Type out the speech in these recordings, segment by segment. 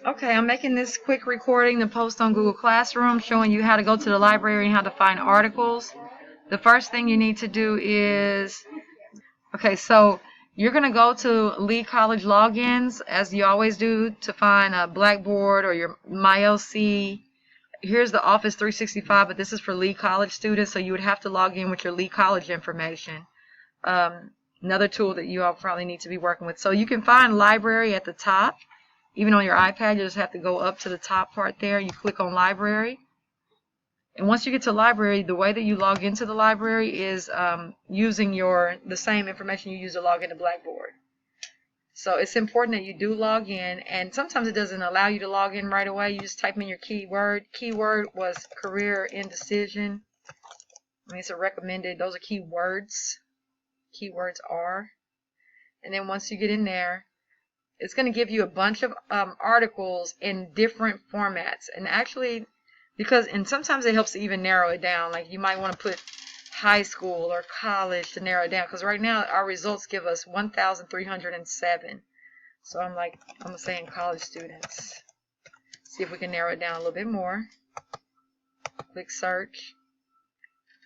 Okay, I'm making this quick recording to post on Google Classroom showing you how to go to the library and how to find articles. The first thing you need to do is, okay, so you're going to go to Lee College logins as you always do to find a Blackboard or your MyLC. Here's the Office 365, but this is for Lee College students, so you would have to log in with your Lee College information. Another tool that you all probably need to be working with. So you can find library at the top. Even on your iPad, you just have to go up to the top part there. You click on library. And once you get to library, the way that you log into the library is using the same information you use to log into Blackboard. So it's important that you do log in, and sometimes it doesn't allow you to log in right away. You just type in your keyword. Keyword was career indecision. I mean, it's a recommended. Those are keywords. Keywords are. And then once you get in there, it's going to give you a bunch of articles in different formats. And actually, and sometimes it helps to even narrow it down. Like you might want to put high school or college to narrow it down. Because right now our results give us 1,307. So I'm saying college students. See if we can narrow it down a little bit more. Click search.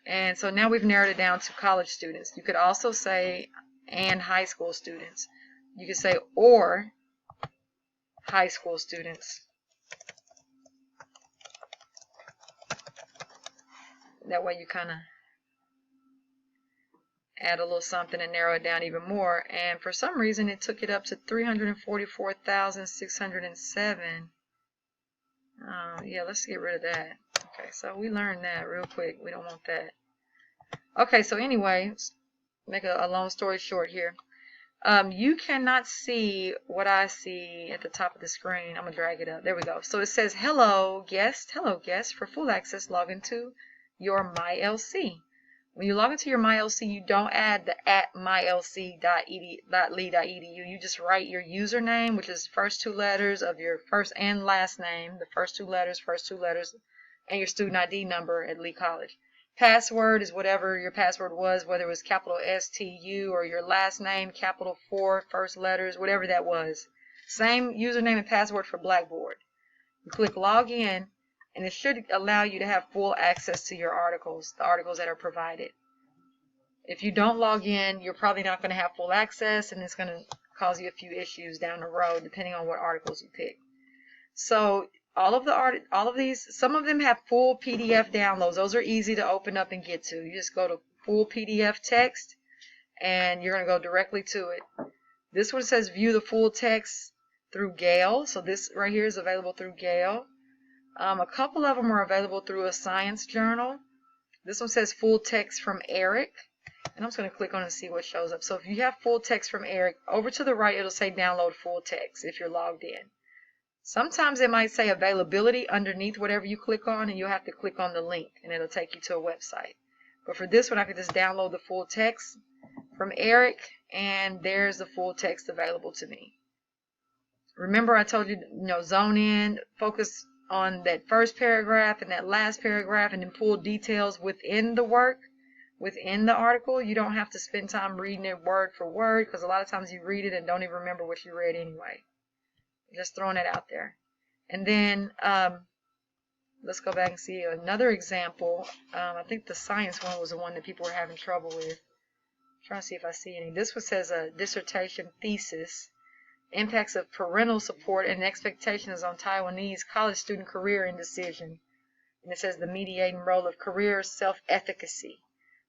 And so now we've narrowed it down to college students. You could also say and high school students. You could say or high school students. That way you kind of add a little something and narrow it down even more. And for some reason it took it up to 344,607. Yeah, let's get rid of that. Okay, so we learned that real quick. We don't want that. Okay, so anyway, make a long story short here. You cannot see what I see at the top of the screen. I'm going to drag it up. There we go. So it says, hello guest. For full access, log into your MyLC. When you log into your MyLC, you don't add the @mylc.lee.edu. You just write your username, which is first two letters of your first and last name, the first two letters, and your student ID number at Lee College. Password is whatever your password was, whether it was capital STU or your last name, capital 4, first letters, whatever that was. Same username and password for Blackboard. You click log in, and it should allow you to have full access to your articles, the articles that are provided. If you don't log in, you're probably not going to have full access, and it's going to cause you a few issues down the road depending on what articles you pick. So all of these, some of them have full PDF downloads. Those are easy to open up and get to. You just go to full PDF text, and you're going to go directly to it. This one says view the full text through Gale. So this right here is available through Gale. A couple of them are available through a science journal. This one says full text from Eric. And I'm just going to click on it and see what shows up. So if you have full text from Eric, over to the right it'll say download full text if you're logged in. Sometimes it might say availability underneath whatever you click on, and you'll have to click on the link and it'll take you to a website. But for this one, I could just download the full text from Eric, and there's the full text available to me. Remember I told you, zone in, focus on that first paragraph and that last paragraph, and then pull details within the work, within the article. You don't have to spend time reading it word for word, because a lot of times you read it and don't even remember what you read anyway. Just throwing it out there. And then let's go back and see another example. I think the science one was the one that people were having trouble with. I'm trying to see if I see any. This one says a dissertation thesis, impacts of parental support and expectations on Taiwanese college student career indecision. And it says the mediating role of career self-efficacy.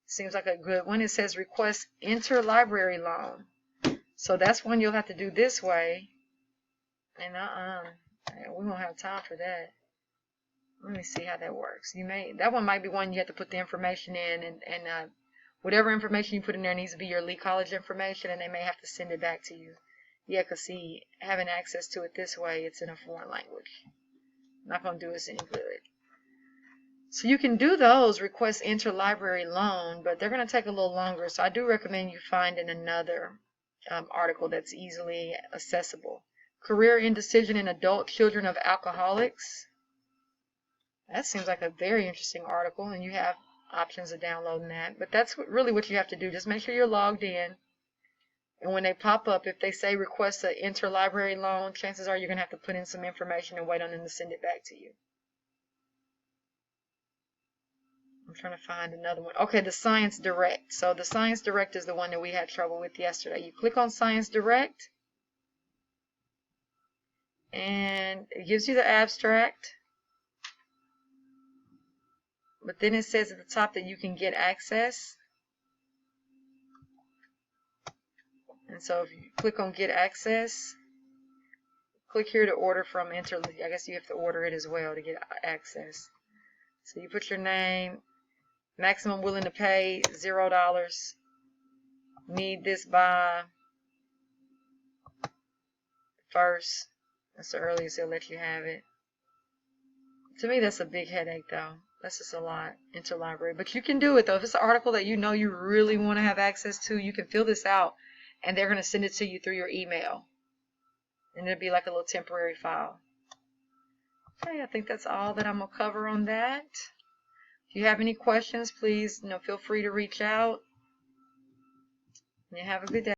Seems like a good one. It says request interlibrary loan. So that's one you'll have to do this way. And we won't have time for that. Let me see how that works. That one might be one you have to put the information in, and whatever information you put in there needs to be your Lee College information, and they may have to send it back to you. Yeah, because see, having access to it this way, it's in a foreign language. Not going to do us any good. So you can do those, request interlibrary loan, but they're going to take a little longer. So I do recommend you finding another article that's easily accessible. Career indecision in adult children of alcoholics. That seems like a very interesting article, and you have options of downloading that. But that's really what you have to do. Just make sure you're logged in, And when they pop up, if they say request an interlibrary loan, chances are you're going to have to put in some information and wait on them to send it back to you. I'm trying to find another one. Okay, the Science Direct. So the Science Direct is the one that we had trouble with yesterday. You click on Science Direct, and it gives you the abstract. But then it says at the top that you can get access. And so if you click on Get Access, click here to order from I guess you have to order it as well to get access. So you put your name, maximum willing to pay $0. Need this by first. That's the earliest they'll let you have it. To me, that's a big headache, though. That's just a lot, interlibrary. But you can do it, though. If it's an article that you know you really want to have access to, you can fill this out, and they're going to send it to you through your email. And it'll be like a little temporary file. Okay, I think that's all that I'm going to cover on that. If you have any questions, please feel free to reach out. And have a good day.